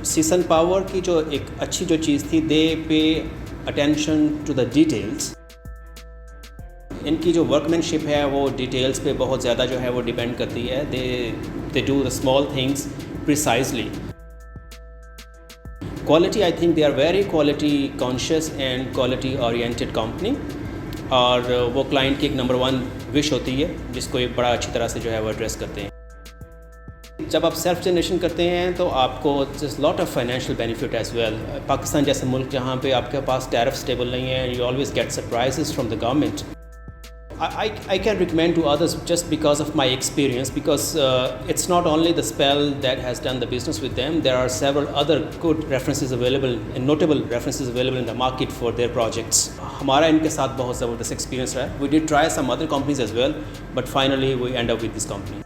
CSUNPOWER की जो एक अच्छी जो चीज़ थी, दे pay attention to the details. इनकी जो वर्कमैनशिप है वो डिटेल्स पे बहुत ज़्यादा जो है वो डिपेंड करती है। They do the small things precisely. Quality, I think they are very quality conscious and quality oriented company, और वो क्लाइंट की एक नंबर 1 विश होती है जिसको एक बड़ा अच्छी तरह से जो है वो एड्रेस करते हैं। जब आप सेल्फ जनरेशन करते हैं तो आपको just lot of financial benefit as well. Pakistan जैसे मुल्क जहाँ पे आपके पास टैरिफ स्टेबल नहीं है, you always get surprises from the government. I can recommend to others just because of my experience, because it's not only the SPEL that has done the business with them. There are several other good references available and notable references available in the market for their projects. हमारा इनके साथ बहुत ज़बरदस्त experience रहा है. We did try some other companies as well, but finally we end up with this company.